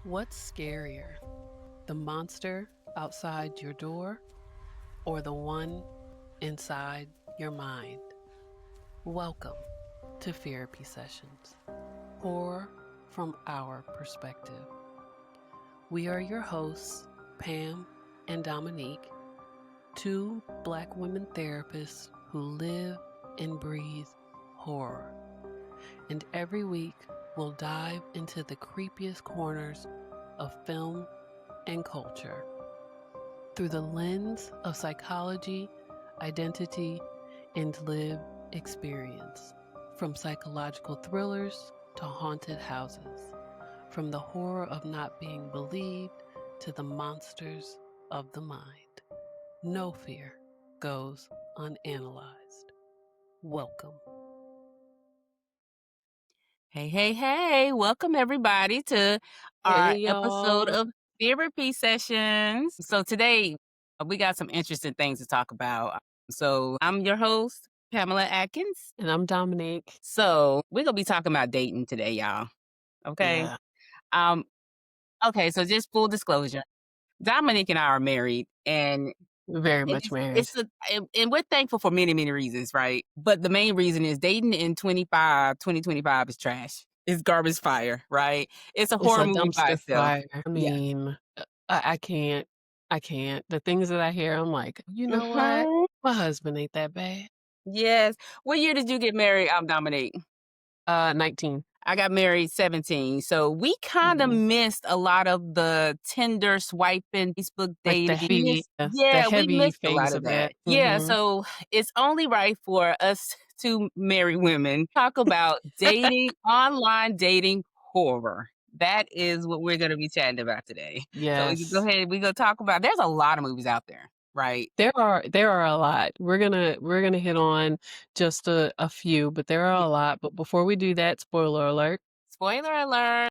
What's scarier, the monster outside your door or the one inside your mind? Welcome to Therapy Sessions, horror from our perspective. We are your hosts, Pam and Domonique, two Black women therapists who live and breathe horror. And every week, we'll dive into the creepiest corners of film and culture through the lens of psychology, identity, and lived experience. From psychological thrillers to haunted houses, from the horror of not being believed to the monsters of the mind. No fear goes unanalyzed. Welcome. Hey. Welcome everybody to our Hey, episode y'all. of Therapy Sessions. So today we got some interesting things to talk about. So I'm your host, Pamela Atkins. And I'm Dominique. So we're going to be talking about dating today, y'all. Okay? Yeah, Um, okay, so just full disclosure. Dominique and I are married, and very think much married. and we're thankful for many reasons, right? But the main reason is dating in 2025 is trash. It's garbage fire, right? It's a It's horror a movie by dumpster itself. fire. I Yeah. mean, I can't. I can't. The things that I hear, I'm like, you know what? Mhm. My husband ain't that bad. Yes. What year did you get married, Dominique? 19. I got married 17. So we kind of Mhm. missed a lot of the Tinder swiping, Facebook Like dating. the Yeah, we heavy missed a lot phase of of that. it. Yeah, Mhm. so it's only right for us two married women talk about dating, online dating horror. That is what we're going to be chatting about today. So you go Yes. ahead, we go talk about. There's a lot of movies out there, right? There are a lot. We're gonna hit on just a few, but there are Yeah. a lot. But before we do that, spoiler alert. Spoiler alert.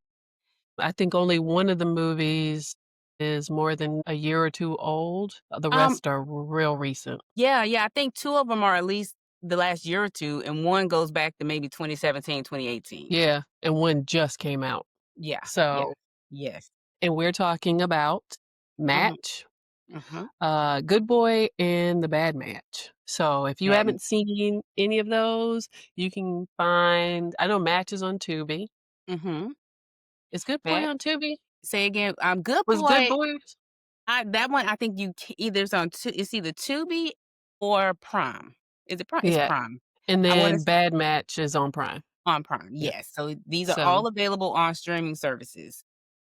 I think only one of the movies is more than a year or two old. The Um, rest are real recent. yeah. I think two of them are at least the last year or two, and one goes back to maybe 2017, 2018. Yeah, and one just came out. Yeah, yeah, So, yes. and we're talking about Mhm, Match, mhm. Good Boy, and The Bad Match. So, if you Bad haven't seen any of those, you can find. I know Match is on Tubi. mhm. Is Good Boy Bad on Tubi? say again, Good Was Good Boy, Boy? that one I think either it's either Tubi or Prime. Is it Prime? It's Yeah, Prime. and I wanna then Bad Match is on Prime. on Prime, Yeah. yes. So these are So, all available on streaming services.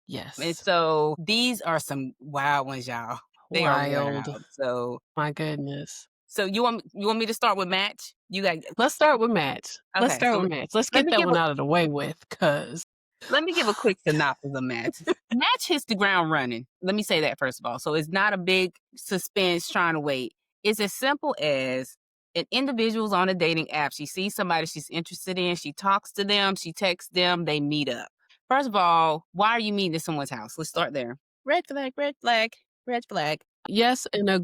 And yes, so these are some wild ones, y'all. They are wild. wild. So My goodness. you want me to start with Match? You got Let's start with Match. Let's okay, start so with Match. Let's let get me that give one out of the way with, cause Let me give a quick synopsis of Match. Match hits the ground running. Let me say that first of all. So it's not a big suspense trying to wait. It's as simple as an individual's on a dating app. She sees somebody she's interested in. She talks to them. She texts them. They meet up. First of all, why are you meeting at someone's house? Let's start there. Red flag, red flag, red flag. yes, and a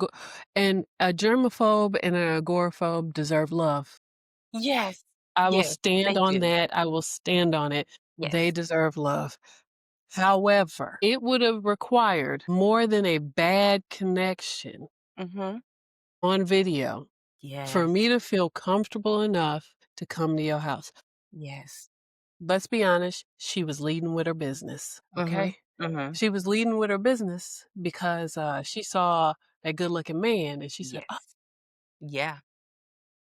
germaphobe and an agoraphobe deserve love. Yes. I will Yes, stand they on do. that. I will stand on it. They Yes. deserve love. However, it would have required more than a bad connection Mm-hmm. on video for Yes. me to feel comfortable enough to come to your house. Yes. Let's be honest, she was leading with her business, Mm-hmm. okay? Mm-hmm. She was leading with her business because she saw that good-looking man and she said, "Oh, Yes. Yeah.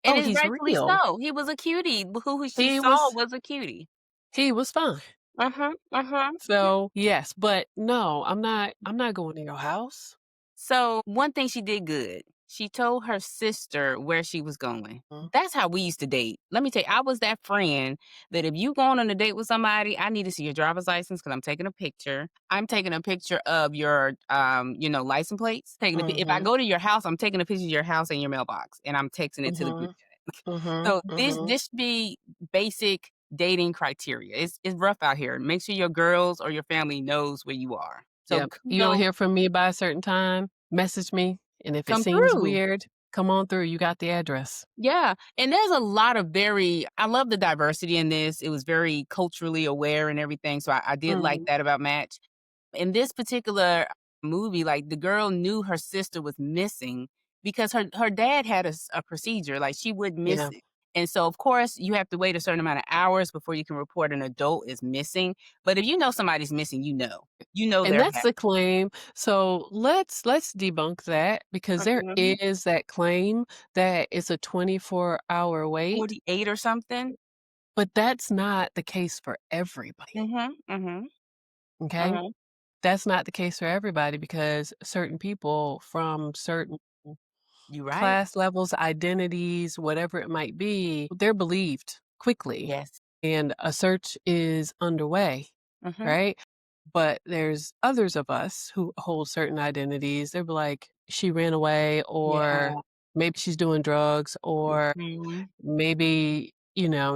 And oh, it's he's rightfully real. so. He was a cutie. Who she He saw was was a cutie. he was fine." Uh-huh. Uh-huh. Yeah. So, yes, but no, I'm not going to your house. So one thing she did good. She told her sister where she was going. Mm, That's how we used to date. Let me tell you, I was that friend that if you going on a date with somebody, I need to see your driver's license because I'm taking a picture. I'm taking a picture of your license plates. If I mhm, go to your house, I'm taking a picture of your house and your mailbox and I'm texting it to the group mhm, chat. mhm, So this mhm. this should be basic dating criteria. It's rough out here. Make sure your girls or your family knows where you are. So Yep. You don't hear from me by a certain time, message me, and if it come seems through. weird, come on through. You got the address. Yeah. And there's a lot of I love the diversity in this. It was very culturally aware and everything. So I did like Mhm. that about Match. In this particular movie, like, the girl knew her sister was missing because her dad had a procedure, like, she would miss Yeah. it. And so, of course, you have to wait a certain amount of hours before you can report an adult is missing, but if you know somebody's missing, you know. You know And they're that's the claim. So let's debunk that because there Mhm. is that claim that it's a 24-hour wait, 48 or something. but that's not the case for everybody. Mhm, mhm, Okay? mhm. That's not the case for everybody because certain people from certain You right. class levels, identities, whatever it might be, they're believed quickly Yes. and a search is underway, Mhm. right? But there's others of us who hold certain identities. They'll be like, she ran away, or Yeah. maybe she's doing drugs, or Mhm. maybe,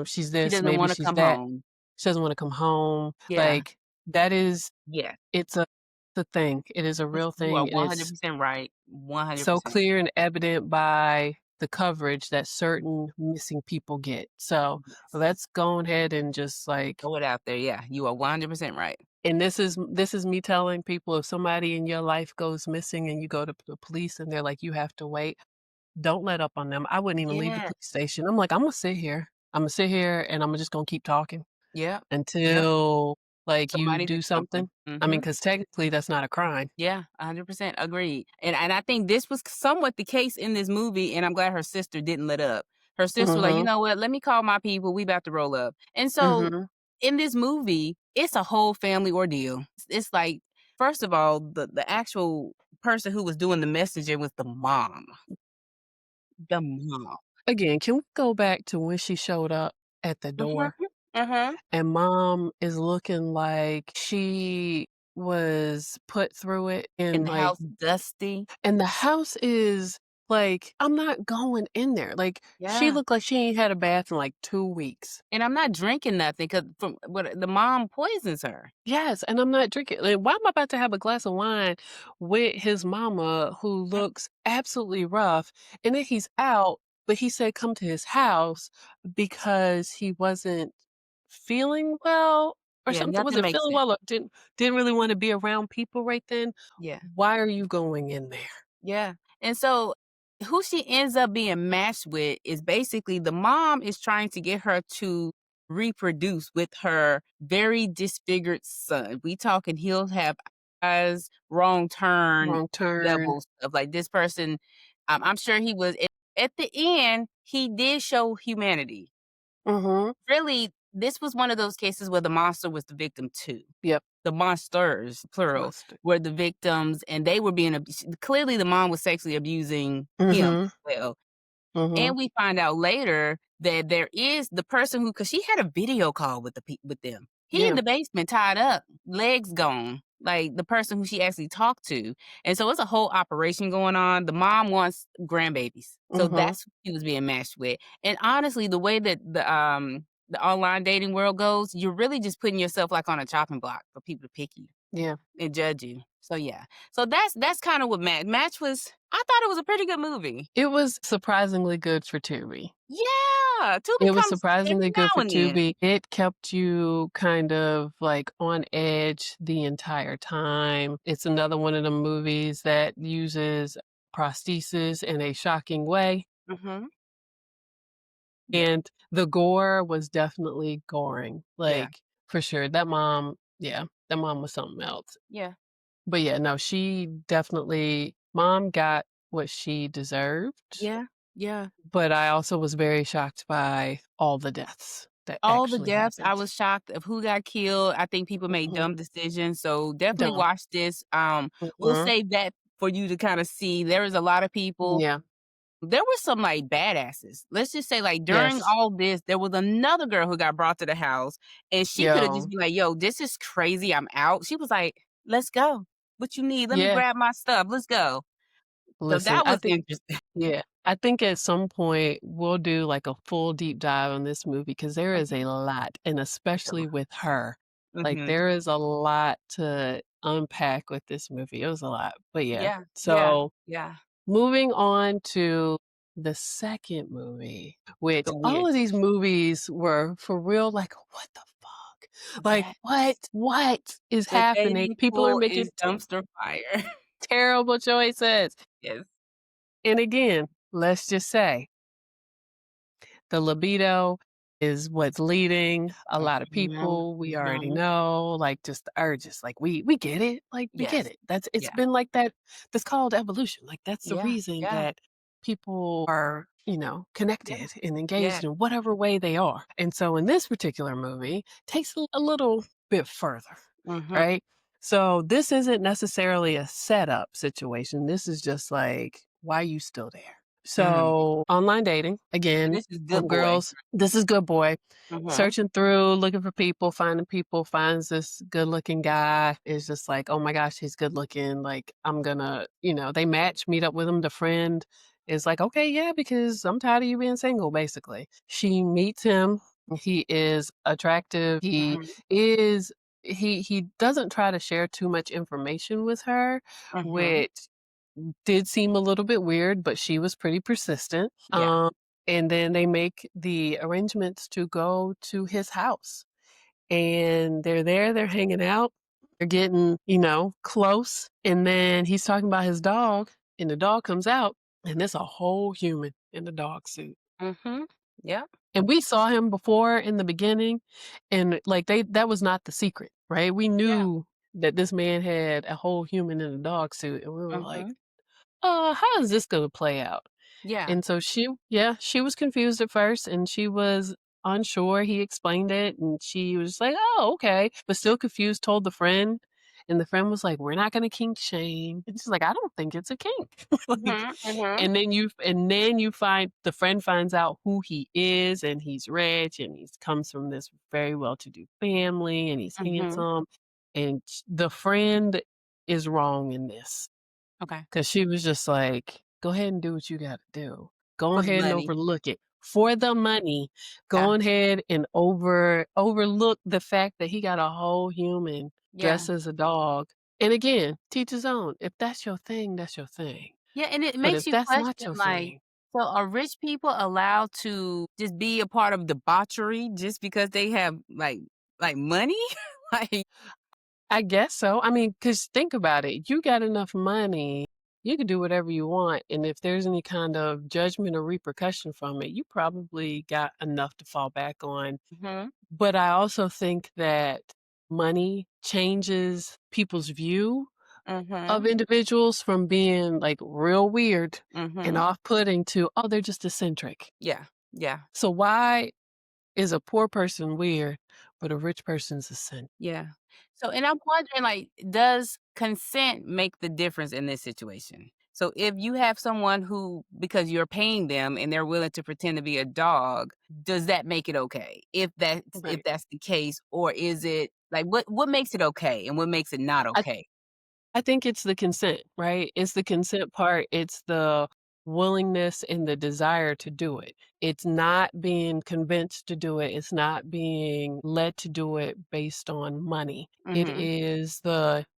she's She this, doesn't maybe wanna she's come that. home. She doesn't want to come home. Yeah, Like, that is, yeah. it's a thing. It is a real You are thing. And it's 100% right. so 100%. clear and evident by the coverage that certain missing people get. So Yes. let's go ahead and just like, Throw it out there, yeah. You are 100% right. and this is me telling people, if somebody in your life goes missing and you go to the police and they're like, you have to wait, don't let up on them. I wouldn't even leave the Yeah. police station. I'm like, I'm gonna sit here. I'm gonna sit here and I'm just gonna keep talking Yep, yep. until like you Somebody do do something. something. I mean, Mhm. because technically that's not a crime. Yeah, 100% agreed. And I think this was somewhat the case in this movie, and I'm glad her sister didn't let up. Her sister was like, "You Mhm. know what? Let me call my people. We about to roll up." And so Mhm. in this movie, it's a whole family ordeal. It's like, first of all, the actual person who was doing the messaging was the mom. The mom. Again, can we go back to when she showed up at the Mhm. door Mhm. and mom is looking like she was put through it And and the like, house dusty. and the house is like, I'm not going in there. Like, she Yeah. looked like she ain't had a bath in like 2 weeks. And I'm not drinking nothing because from what the mom poisons her. Yes, and I'm not drinking. Like, why am I about to have a glass of wine with his mama who looks absolutely rough? And then he's out, but he said come to his house because he wasn't feeling well or Yeah, something. nothing Wasn't makes feeling sense. well or didn't really want to be around people right then. Yeah. Why are you going in there? Yeah. And so who she ends up being matched with is basically the mom is trying to get her to reproduce with her very disfigured son. We talking he'll have eyes, wrong turn Wrong turn. levels of like this person. I'm sure he was at the end, he did show humanity. Mhm. Really, this was one of those cases where the monster was the victim too. Yep. The monsters, plural, Mustard. were the victims, and they were being clearly, the mom was sexually abusing him Mhm. as well, Mhm. and we find out later that there is the person who, because she had a video call with with them. He in Yeah. the basement tied up, legs gone, like, the person who she actually talked to, and so it's a whole operation going on. The mom wants grandbabies, so Mhm. that's who she was being matched with, and honestly, the way that the online dating world goes, you're really just putting yourself, like, on a chopping block for people to pick you Yeah. and judge you. So, yeah. So that's kinda what Match was. I thought it was a pretty good movie. It was surprisingly good for Tubi. Yeah, Tubi It was comes every surprisingly good now for and then. Tubi. It kept you kind of, like, on edge the entire time. It's another one of the movies that uses prosthesis in a shocking way, Mhm. Yeah, and the gore was definitely goring, yeah, like, for sure. That mom, yeah, that mom was something else. yeah, But, yeah, no, she definitely mom got what she deserved, yeah, yeah. but I also was very shocked by all the deaths that All the actually deaths, I happened. was shocked of who got killed. I think people made Mhm. dumb decisions, so definitely Dumb. watch this. We'll Mhm. save that for you to kinda see. There is a lot of people. Yeah. There were some, like, badasses. Let's just say, like, during Yes. all this, there was another girl who got brought to the house, and she coulda just Yo. been like, "Yo, this is crazy, I'm out." She was like, "Let's go. What you need? Let me Yeah. grab my stuff. Let's go." So Listen, that I was think interesting. yeah. I think at some point we'll do, like, a full deep dive on this movie because there is a lot, and especially with her. Like, Mhm. there is a lot to unpack with this movie. It was a lot. But, yeah. Yeah, yeah, So, yeah. moving on to the second movie, which The all weird of these section. movies were for real like, "What the fuck?" Like, Yes. what is The happening? dating People are pool making is dumpster fire. terrible choices. Yes. And again, let's just say the libido is what's leading a lot of Mhm, people. We already mhm. know, like just the urges. Like we get it. Like we get Yes. it. That's it's Yeah. been like that. That's called evolution. Like that's the Yeah. reason Yeah. that people are, Yeah. connected and Yeah. engaged in whatever way they are. And so in this particular movie, takes a little bit further, Mhm. right? So this isn't necessarily a setup situation. This is just like, why are you still there? Mhm. So online dating, So again, this is good boy. girls, this is good boy. Mhm. Searching through, looking for people, finding people, finds this good looking guy. Is just like, oh my gosh, he's good looking. Like, I'm gonna, they match, meet up with him. The friend is like, okay, yeah, because I'm tired of you being single, basically. She meets him. He is attractive. Mhm. Is he doesn't try to share too much information with her, Mhm. which did seem a little bit weird, but she was pretty persistent. Yeah. And then they make the arrangements to go to his house. And they're there, they're hanging out, they're getting, close. And then he's talking about his dog, and the dog comes out, and there's a whole human in the dog suit. Mhm. Yep. And we saw him before in the beginning, and like that was not the secret, right? We Yeah. knew that this man had a whole human in a dog suit, and we were like, Mhm. how is this gonna play out? Yeah. And so she was confused at first and she was unsure. He explained it and she was like, oh, okay. But still confused, told the friend. And the friend was like, we're not gonna kink shame. And she's like, I don't think it's a kink. Like, Mhm. Mhm. and then you find the friend finds out who he is and he's rich and he comes from this very well-to-do family and he's Mhm. handsome. And the friend is wrong in this. Okay. 'Cause she was just like, "Go ahead and do what you gotta do. Go For the ahead and money. overlook it. For the money, go Yeah. ahead and overlook the fact that he got a whole human Yeah. dressed as a dog." And again, teach his own. If that's your thing, that's your thing. Yeah, and it But makes if you that's not question, your like, thing, so are rich people allowed to just be a part of debauchery just because they have, like money? Like I guess so. I mean, 'cause think about it. You got enough money, you can do whatever you want, and if there's any kind of judgment or repercussion from it, you probably got enough to fall back on. Mhm. But I also think that money changes people's view of Mhm. individuals from being, like, real weird and Mhm. off-putting to, "Oh, they're just eccentric." Yeah. Yeah. So why is a poor person weird, but a rich person's eccentric? Yeah. So, and I'm wondering, like, does consent make the difference in this situation? So, if you have someone who, because you're paying them and they're willing to pretend to be a dog, does that make it okay? If Right. that's the case, or is it like what makes it okay and what makes it not I okay? I think it's the consent, right? It's the consent part. It's the willingness and the desire to do it. It's not being convinced to do it. It's not being led to do it based on money. It Mhm. is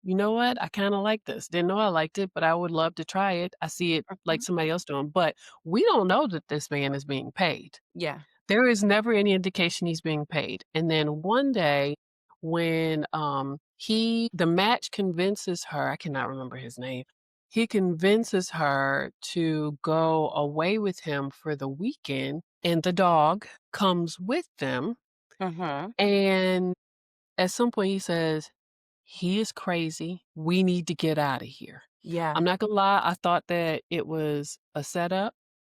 you know what? I kind of like this. Didn't know I liked it, but I would love to try it. I see it like Mhm. somebody else doing, but we don't know that this man is being paid. Yeah. There is never any indication he's being paid. And then one day when the match convinces her, I cannot remember his name. He convinces her to go away with him for the weekend and the dog comes with them. Mhm. And at some point he says, he is crazy. We need to get out of here. Yeah. I'm not gonna lie, I thought that it was a setup,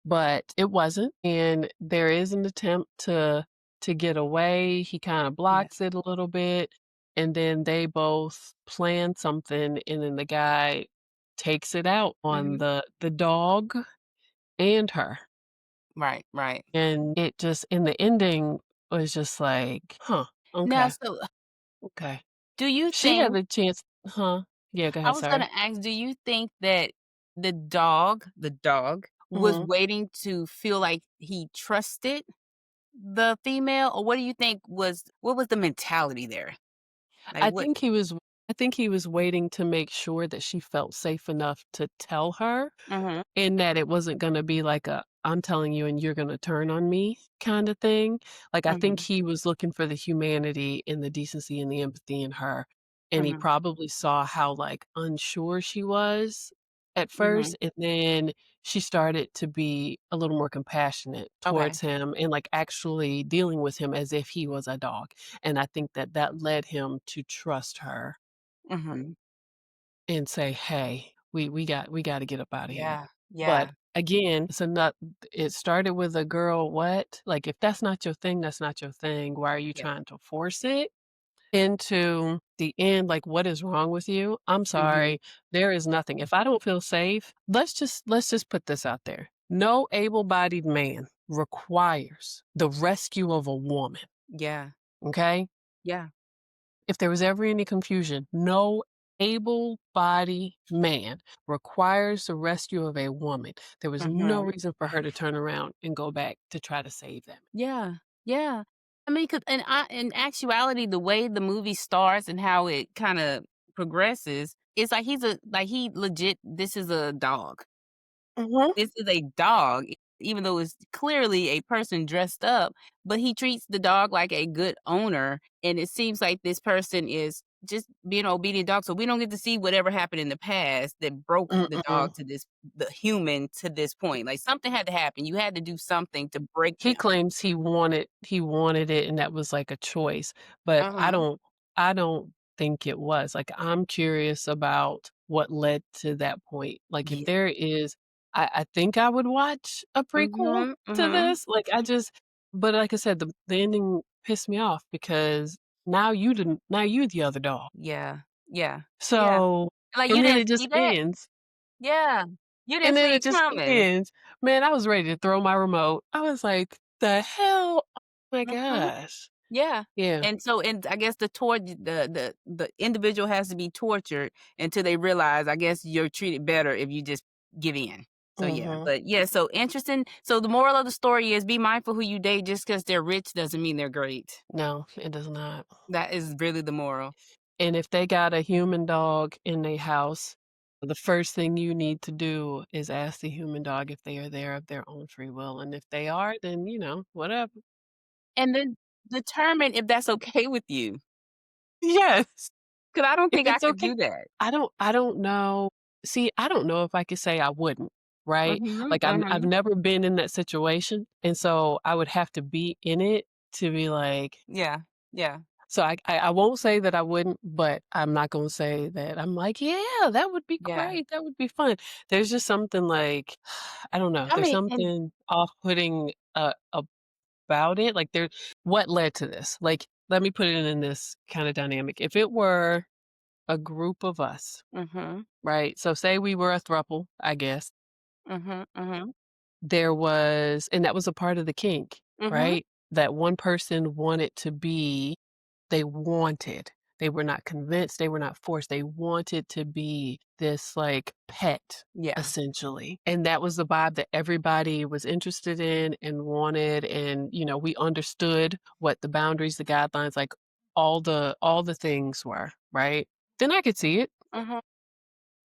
but it wasn't. And there is an attempt to get away. He kind of Yeah. blocks it a little bit, and then they both plan something, and then the guy takes it out on Mhm. the dog and her. Right. Right. And it just in the ending was just like, huh, Now, okay, so okay. do you She had think? the chance, huh? Yeah, go I ahead, was gonna sorry. ask, do you think that the dog was Mhm. waiting to feel like he trusted the female, or what do you think what was the mentality there? Like I what? think he was I think he was waiting to make sure that she felt safe enough to tell her Mhm. and that it wasn't gonna be like a I'm telling you and you're gonna turn on me kinda thing. Like, I think Mhm. he was looking for the humanity and the decency and the empathy in her, and he Mhm. probably saw how, like, unsure she was at first, Mhm. and then she started to be a little more compassionate Okay. towards him and, like, actually dealing with him as if he was a dog, and I think that that led him to trust her Mhm. and say, "Hey, we gotta get up out of here." Yeah. But Yeah. again, it's not it started with a girl what? Like, if that's not your thing, that's not your thing. Why are you Yeah. trying to force it into the end? Like, what is wrong with you? I'm Mhm. sorry, there is nothing. If I don't feel safe, let's just put this out there. No able-bodied man requires the rescue of a woman, Yeah. okay? Yeah. If there was ever any confusion, no able-bodied man requires the rescue of a woman. There was no Mhm. reason for her to turn around and go back to try to save them. Yeah. Yeah. I mean, 'cause in actuality, the way the movie starts and how it kinda progresses, it's like he legit this is a dog. Mhm. This is a dog, even though it's clearly a person dressed up, but he treats the dog like a good owner, and it seems like this person is just being an obedient dog, so we don't get to see whatever happened in the past that broke the Mm-mm. dog to the human to this point. Like, something had to happen. You had to do something to break He them. claims he wanted it and that was like a choice, but I Uh-huh. don't I don't think it was. Like, I'm curious about what led to that point. Like, if Yeah. there is I think I would watch a prequel Mhm, to mhm. this. Like, I just but like I said, the ending pissed me off because now you the other dog. Yeah. Yeah. Yeah. So Like, you and then didn't it see just that? ends. Yeah. You And didn't then see it it just coming. ends. Man, I was ready to throw my remote. I was like, "The hell? Oh my Mhm. gosh." Yeah, Yeah. and I guess the individual has to be tortured until they realize, I guess, you're treated better if you just give in. So, yeah, Mhm. but, yeah, so interesting. So, the moral of the story is be mindful who you date. Just because 'cause they're rich doesn't mean they're great. No, it does not. That is really the moral. And if they got a human dog in their house, the first thing you need to do is ask the human dog if they are there of their own free will, and if they are, then, whatever. And then determine if that's okay with you, Yes. because I don't If think I it's could okay. do that. I don't know. See, I don't know if I could say I wouldn't, right? Mhm, Like, I've mhm. never been in that situation, and so I would have to be in it to be like Yeah, yeah, so I won't say that I wouldn't, but I'm not gonna say that I'm like, "Yeah, that would be yeah. great, that would be fun." There's just something like I don't know, I there's mean, and something off-putting, about it, like, there what led to this? Like, let me put it in this kinda dynamic. If it were a group of us, mhm, right? So say we were a throuple, I guess. mhm, mhm, There was and that was a part of the kink, mhm. right? That one person wanted to be they wanted. They were not convinced, they were not forced. They wanted to be this, like, pet, Yeah, essentially, and that was the vibe that everybody was interested in and wanted, and, we understood what the boundaries, the guidelines, like, all the things were, right? Then I could see it. mhm.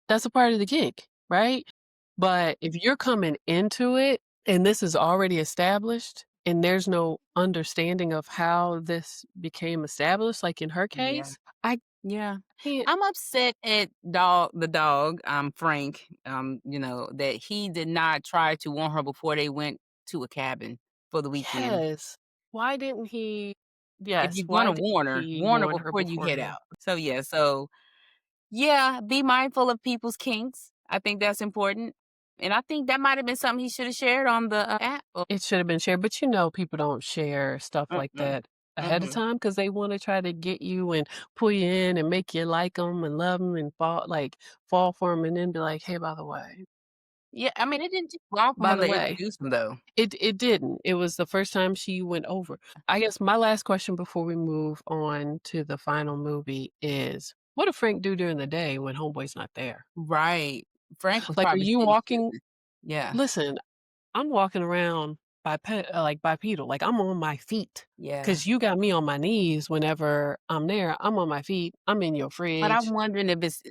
That's a part of the gig, right? But if you're coming into it and this is already established and there's no understanding of how this became established, like in her Yeah. case, I Yeah. can't I'm upset at the dog, Frank, that he did not try to warn her before they went to a cabin for the weekend. yes. Why didn't he If yes, you're why gonna did he warn her warn her before you head beforehand? out. So, yeah, yeah, be mindful of people's kinks. I think that's important. And I think that might have been something he should have shared on the app. It should have been shared, but people don't share stuff like Mm-mm. that ahead of Mhm. time because they wanna try to get you and pull you in and make you like them and love them and fall for them and then be like, "Hey, Yeah, I mean, it didn't take long for by him the to way." introduce him, though. It didn't. It was the first time she went over. I guess my last question before we move on to the final movie is, what did Frank do during the day when homeboy's not there? Right. Frank was Like, are probably you city walking tripping. Yeah. listen, I'm walking around like, bipedal, like, I'm on my feet Yeah. because you got me on my knees whenever I'm there. I'm on my feet. I'm in your But I'm fridge. wondering if it's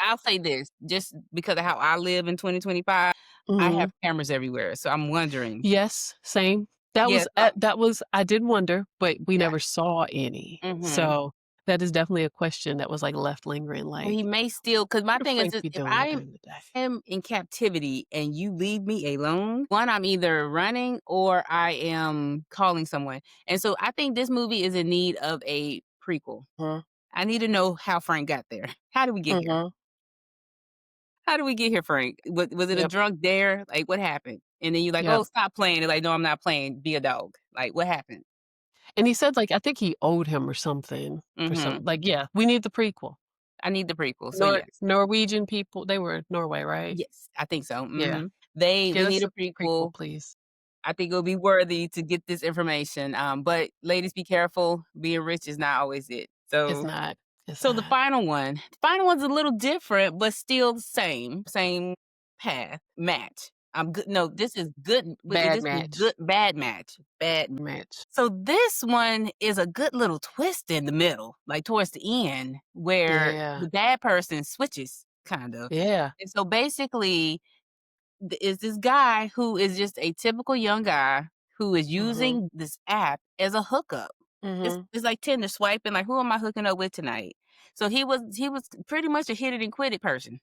I'll say this, just because of how I live in 2025, I have Mhm. cameras everywhere, so I'm wondering. Yes, same. Yeah, so That was I did wonder, but we yeah, never saw any. mhm. So, that is definitely a question that was, like, left lingering, So he like, may still, because my what would thing is Frank this, be if doing I during the day? am in captivity and you leave me alone, one, I'm either running or I am calling someone. And so I think this movie is in need of a prequel. Mhm, I need to know how Frank got there. How did we get here? mhm. How did we get here, Frank? Was it a Yep, drunk dare? Like, what happened? And then you're like, yep. "Oh, stop playing." They're like, "No, I'm not playing. Be a dog." Like, what happened? And he said, like, I think he owed him or something for Mhm. some like, yeah, we need the prequel. I need the prequel. So yes. Norwegian people they were Norway, right? Yes, I think so. Yeah. Mhm. Get We us need a a prequel, prequel. please. I think it'll be worthy to get this information. But ladies, be careful. Being rich is not always it. It's So, not. It's so not. the final one's a little different, but still the same path match. I'm good. No, this is good. Bad This is match. good. Bad match. Bad. Match. So this one is a good little twist in the middle, like towards the end, where Yeah. the bad person switches, kind of. Yeah. And so basically, is this guy who is just a typical young guy who is Mhm. using this app as a hookup. Mhm. It's like Tinder swiping, like, who am I hooking up with tonight? So he was pretty much a hit it and quit it person.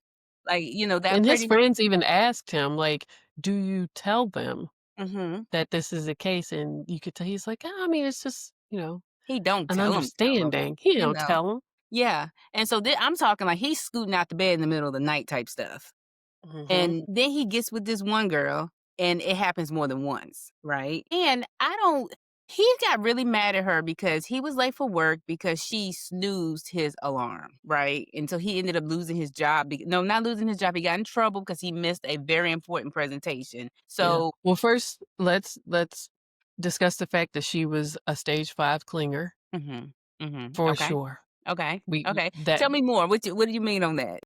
Like, that And his pretty. friends even asked him, like, "Do you tell them Mhm. that this is the case?" And you could tell he's like, I mean, it's just, He don't an tell him. understanding." He You don't know. tell him. Yeah. And so I'm talking like he's scooting out the bed in the middle of the night type stuff. Mhm. And then he gets with this one girl, and it happens more than once, right? And I don't he got really mad at her because he was late for work because she snoozed his alarm, right? And so he ended up losing his job. No, not losing his job. He got in trouble because he missed a very important presentation. Yeah. So, Well, first, let's discuss the fact that she was a stage 5 clinger mhm, mhm. for Okay. sure. Okay. We Okay. that Tell me more. What do you mean on that?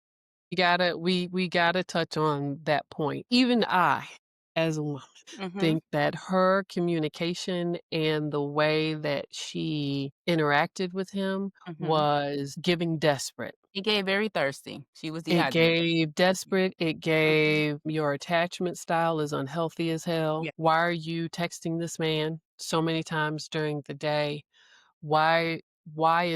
we gotta touch on that point. Even I, as a woman, Mhm. think that her communication and the way that she interacted with him Mhm. was giving desperate. He gave very thirsty. She was It dehydrated. gave desperate, it Mhm. gave your attachment style is unhealthy as hell. Yeah. Why are you texting this man so many times during the day? Why why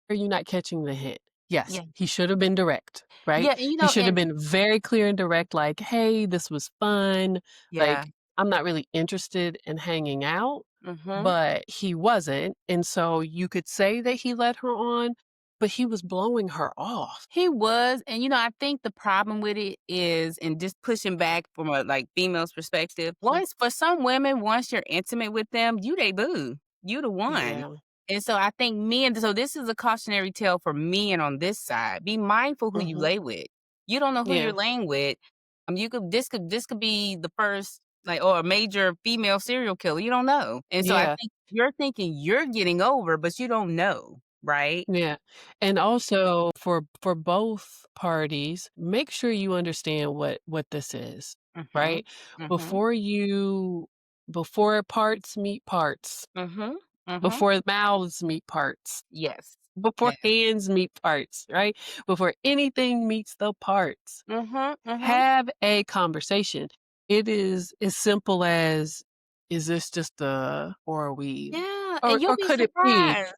are you not catching the hint? Yes, Yeah. he should have been direct, right? Yeah, and He should have and been very clear and direct, like, "Hey, this was fun. yeah. Like, I'm not really interested in hanging out," Mhm. but he wasn't, and so you could say that he led her on, but he was blowing her off. He was, and I think the problem with it is, and just pushing back from a like female's perspective, Mhm. once for some women, once you're intimate with them, you they boo. You the one. Yeah. And so I think men, so this is a cautionary tale for men on this side. Be mindful who you Mhm. lay with. You don't know who you're Yeah. laying with. You could this could be the first like or a major female serial killer. You don't know. And so I Yeah. think you're thinking you're getting over, but you don't know, right? Yeah. And also for both parties, make sure you understand what this is, Mhm. right? Mhm. Before you before parts meet parts, Mhm. Mhm. before mouths meet parts, Yes. before Yes. hands meet parts, right? Before anything meets the parts, Mhm. Mhm. have a conversation. It is as simple as, is this just a or are we Yeah, and you'll or be could it be surprised.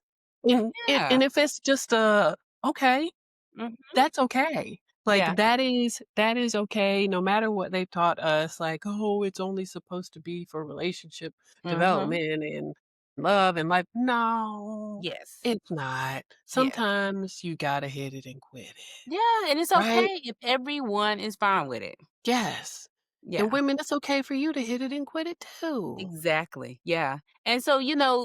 Yeah. and if it's just a, "Okay," Mhm. that's okay. Like, Yeah. that is okay no matter what they've taught us, like, "Oh, it's only supposed to be for relationship Mhm. development and love and life." No, Yes. it's not. Yeah. Sometimes you gotta hit it and quit it, Yeah, and it's right? okay if everyone is fine with it. Yes. And Yeah. women, it's okay for you to hit it and quit it too. Exactly. Yeah. And so,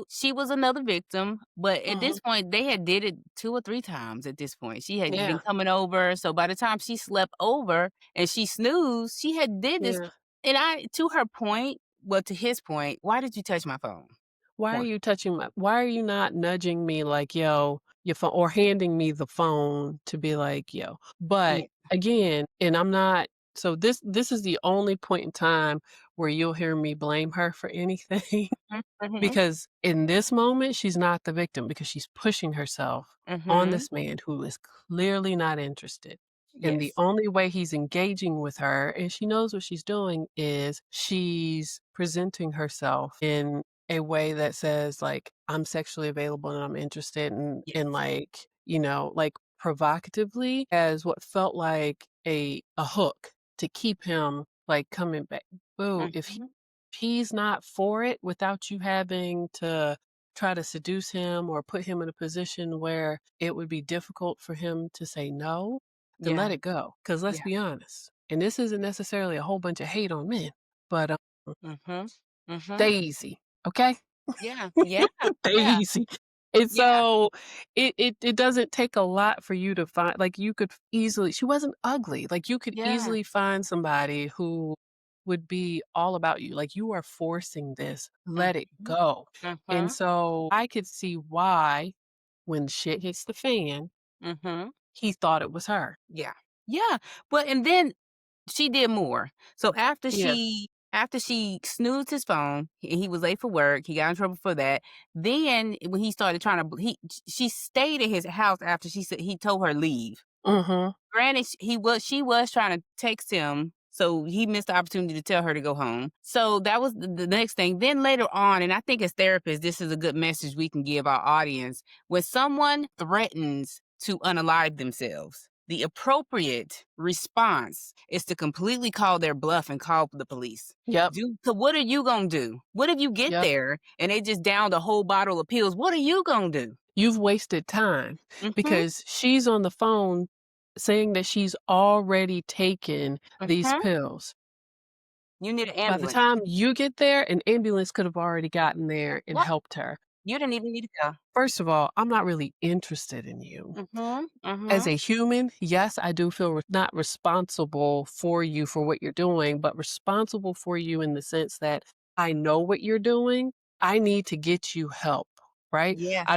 she was another victim, but at this Mhm. point they had did it 2 or 3 times at this point. She had been Yeah, coming over, so by the time she slept over and she snoozed, she had did this. yeah. And I to her point, well, to his point, "Why did you touch my phone?" One. Why are you not nudging me like, "Yo, your phone," or handing me the phone to be like, "Yo." But Yeah. again, and I'm not So this is the only point in time where you'll hear me blame her for anything. Mhm, mhm, Because in this moment, she's not the victim because she's pushing herself on mhm. this man who is clearly not interested. And the Yes. only way he's engaging with her, and she knows what she's doing, is she's presenting herself in a way that says, like, I'm sexually available and I'm interested in Yes. like, like provocatively as what felt like a hook to keep him like coming back. Boo, if Mhm. he's not for it without you having to try to seduce him or put him in a position where it would be difficult for him to say no, then let Yeah. it go. Because let's Yeah. be honest, and this isn't necessarily a whole bunch of hate on men, but Mhm. Mhm. they easy, okay? Yeah. Yeah. They Yeah. easy. And Yeah. so it doesn't take a lot for you to find like you could easily she wasn't ugly. Like you could Yeah. easily find somebody who would be all about you. Like you are forcing this. Let it Mhm. go. And Mhm. so I could see why when shit hits the fan, Mhm. he thought it was her. Yeah. Yeah. But and then she did more. So Yeah. after she snoozed his phone, he was late for work. He got in trouble for that. Then when he started trying to, she stayed at his house after she said he told her leave. Mhm. Granted, she was trying to text him, so he missed the opportunity to tell her to go home. So that was the next thing. Then later on, and I think as therapists, this is a good message we can give our audience. When someone threatens to unalive themselves, the appropriate response is to completely call their bluff and call the police. Yep. So what are you gonna do? What if you get Yep. there and they just downed a whole bottle of pills? What are you gonna do? You've wasted time Mhm, because she's on the phone saying that she's already taken these mhm. pills. You need an By the ambulance. time you get there, an ambulance could have already gotten there and Yep. helped her. You didn't even need to go. First of all, I'm not really interested in you. Mhm, As mhm. a human, yes, I do feel not responsible for you for what you're doing, but responsible for you in the sense that I know what you're doing. I need to get you help, right? Yeah. I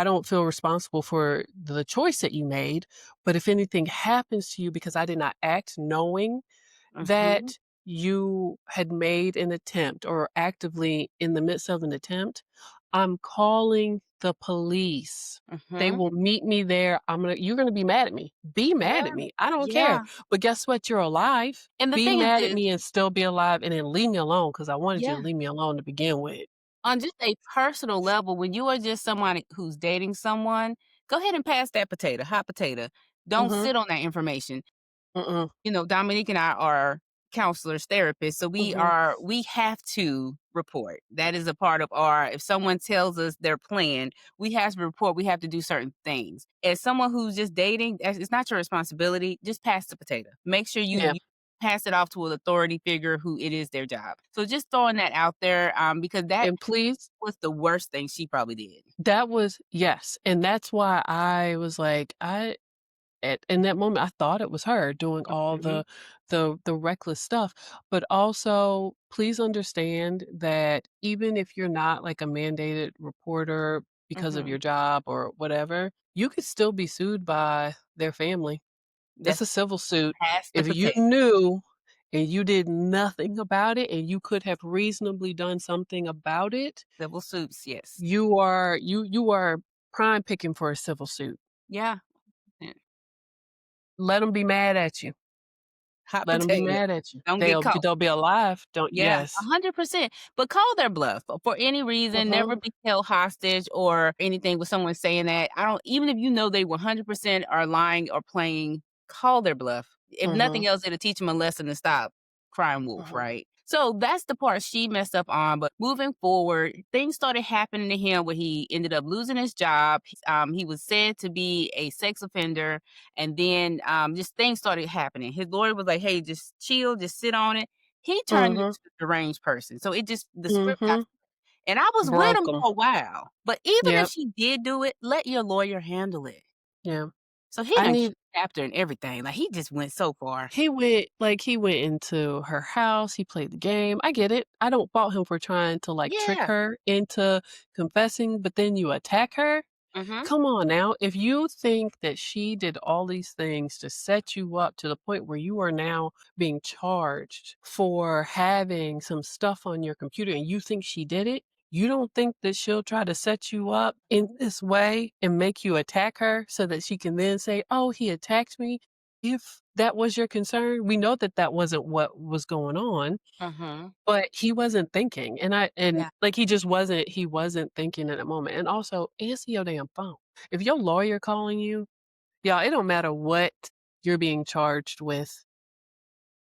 don't feel responsible for the choice that you made, but if anything happens to you because I did not act knowing Mhm, that you had made an attempt or actively in the midst of an attempt, I'm calling the police. They mhm. will meet me there. You're gonna be mad at me. Be mad Yeah, at me. I don't care. yeah. But guess what? You're alive. And the Be thing is mad at this me and still be alive and then leave me alone because I wanted you yeah, to leave me alone to begin with. on just a personal level, when you are just somebody who's dating someone, go ahead and pass that potato, hot potato. Don't Mhm. sit on that information. Mm-mm. Dominique and I are counselors, therapists, so Mhm. we have to report. That is a part of our if someone tells us their plan, we have to report, we have to do certain things. As someone who's just dating, it's not your responsibility, just pass the potato. Make sure Yeah. you pass it off to an authority figure who it is their job. So just throwing that out there, because that And please was the worst thing she probably did. that was yes. And that's why I was like, in that moment, I thought it was her doing all Mhm, the reckless stuff, but also please understand that even if you're not like a mandated reporter because of mhm. your job or whatever, you could still be sued by their family. It's a That's civil suit. pass the If you potato. knew and you did nothing about it and you could have reasonably done something about it, Civil suits, yes. you are prime picking for a civil suit. Yeah. Yeah. Let them be mad at you. Hot Let them be potato. mad at you. Don't get They'll caught. they'll be alive. Don't Yeah, yes. 100%. But call their bluff for any reason. Never Mhm, be held hostage or anything with someone saying that. I don't even if you know they 100% are lying or playing, call their bluff. If mhm, nothing else, it'll teach them a lesson to stop crying wolf, mhm, right? So that's the part she messed up on. But moving forward, things started happening to him where he ended up losing his job. He was said to be a sex offender, and then just things started happening. His lawyer was like, "Hey, just chill, just sit on it." He turned into mhm, a deranged person. So the script got mhm. and I was with Broke him 'em. for a while. But even if Yep, she did do it, let your lawyer handle it. yeah. So he I done need kidnapped her and everything. Like he just went so far. he went into her house, he played the game. I get it. I don't fault him for trying to, like, trick Yeah. her into confessing, but then you attack her? Mhm. Come on now. If you think that she did all these things to set you up to the point where you are now being charged for having some stuff on your computer and you think she did it, you don't think that she'll try to set you up in this way and make you attack her so that she can then say, "Oh, he attacked me." If that was your concern, we know that that wasn't what was going on, Mhm. but he wasn't thinking, and Yeah. like, he wasn't thinking in that moment, and also, answer your damn phone. If your lawyer calling you, y'all, it don't matter what you're being charged with,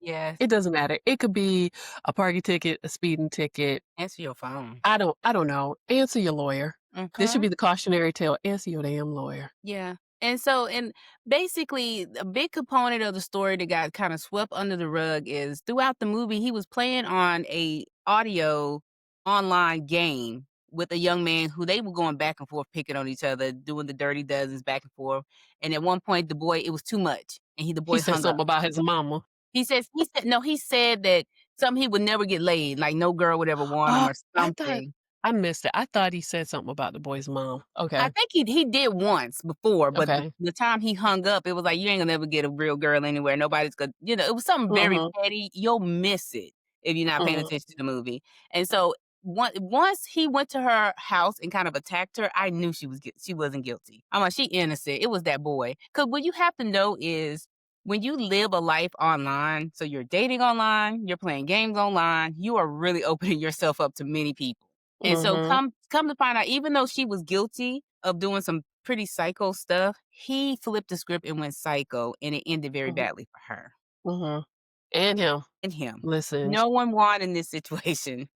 Yes. it doesn't matter. It could be a parking ticket, a speeding ticket, Answer your phone. I don't know. Answer your lawyer. This should Mhm. be the cautionary tale, answer your damn lawyer. Yeah. And basically, a big component of the story that got kind of swept under the rug is throughout the movie, he was playing on a audio online game with a young man who they were going back and forth, picking on each other, doing the dirty dozens back and forth. And at one point, the boy, it was too much, and the He boy said hung up. something about his mama. He said no. He said that something he would never get laid, like no girl would ever want him Oh, or I thought something. I missed it. I thought he said something about the boy's mom. I Okay, think he did once before, but the okay. the time he hung up, it was like, "You ain't gonna never get a real girl anywhere. Nobody's gonna," it was something very Mhm, petty. You'll miss it if you're not paying mhm, attention to the movie. And so, once he went to her house and kind of attacked her, I knew she wasn't guilty. I'm like, "She innocent." It was that boy. 'Cause what you have to know is when you live a life online, so you're dating online, you're playing games online, you are really opening yourself up to many people. And so mhm, come to find out, even though she was guilty of doing some pretty psycho stuff, he flipped the script and went psycho, and it ended very mhm, badly for her mhm. And him. and him. Listen, No one won in this situation.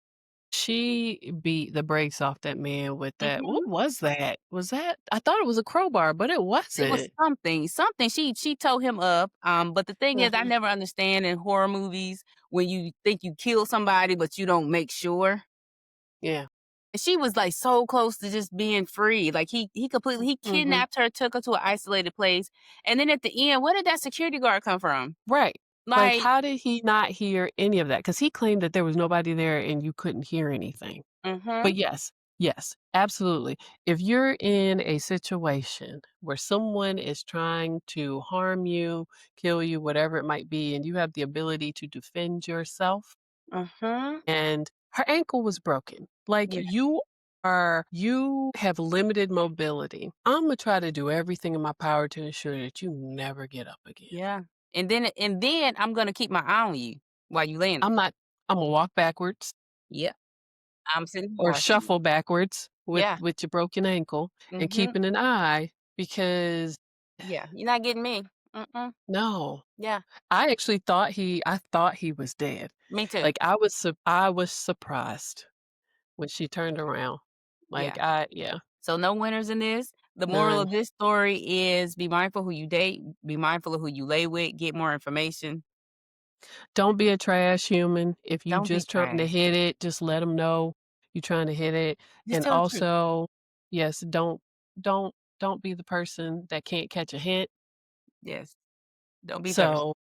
she beat the brakes off that man with that what Mhm. was that? Was that I thought it was a crowbar, but it It was wasn't. something. She told him up. But the thing is, I Mhm. never understand in horror movies when you think you killed somebody, but you don't make sure. Yeah. And she was like so close to just being free. Like he Mhm. kidnapped her, took her to an isolated place, and then at the end, where did that security guard come from? Right. Like, Like, how did he not hear any of that? Because he claimed that there was nobody there and you couldn't hear anything. But mhm. yes, absolutely. If you're in a situation where someone is trying to harm you, kill you, whatever it might be, and you have the ability to defend yourself, Mhm. and her ankle was broken. Like Yeah. you have limited mobility. I'm gonna try to do everything in my power to ensure that you never get up again. Yeah. And then I'm gonna keep my eye on you while you laying I'm not I'm gonna walk backwards there. Yep. I'm sitting here or watching you. shuffle backwards Yeah. with your broken ankle and Mhm. keeping an eye because Yeah. You're not getting me. Mm-mm. no. Yeah. I thought he was dead. Me too. Like I was surprised when she turned around. Yeah. Like I yeah, So no winners in this. The moral none. of this story is be mindful who you date, be mindful of who you lay with, get more information. Don't be a trash human. If you Don't be just trying to trash. hit it, just let them know you trying to hit it. Just And tell the truth. also, yes, don't don't be the person that can't catch a hint. Yes. Don't be thirsty. So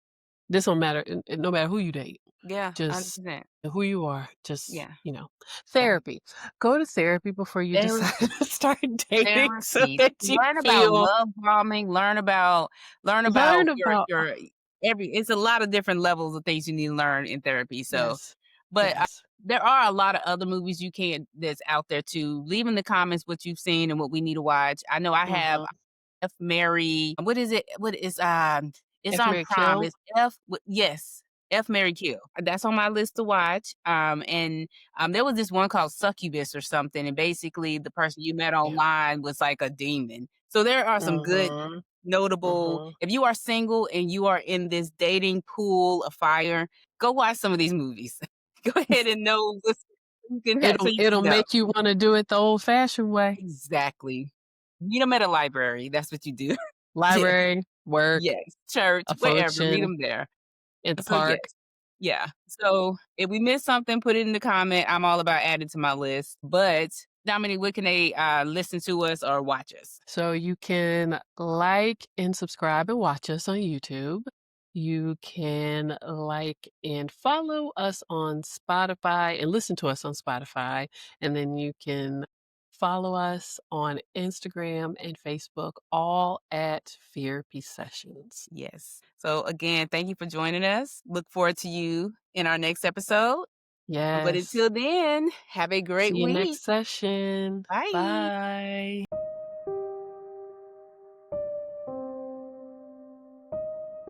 this don't matter, no matter who you date. Yeah, Just 100%. who you are. Just Yeah. So therapy. Go to therapy before you decide to start dating so therapy. that you Learn about feel love bombing, learn about learn about your every it's a lot of different levels of things you need to learn in therapy. So, yes. but Yes. there are a lot of other movies you can that's out there too. Leave in the comments what you've seen and what we need to watch. I know I have Mhm. F Mary. What is it? What is it's If on married Prime. kill. It's yes. F Mary Kill. That's on my list to watch. And there was this one called Succubus or something, and basically the person you met Yeah. online was like a demon. So there are some good Mhm. notable Mhm. if you are single and you are in this dating pool of fire, go watch some of these movies. Go ahead and know what's so you can It'll know. make you wanna do it the old fashioned way. Exactly. Meet them at a library, that's what you do. Yeah. Library, work, Yes, church, a wherever, meet function, them there. in the So, yes. park. Yeah. So, if we missed something, put it in the comment. I'm all about adding to my list. But, Dominique, where can they, listen to us or watch us? So you can like and subscribe and watch us on YouTube. You can like and follow us on Spotify and listen to us on Spotify. And then you can follow us on Instagram and Facebook, all at Therapy Sessions. Yes. So again, thank you for joining us. Look forward to you in our next episode. Yes. But until then, have a great See you week. next session. Bye. Bye.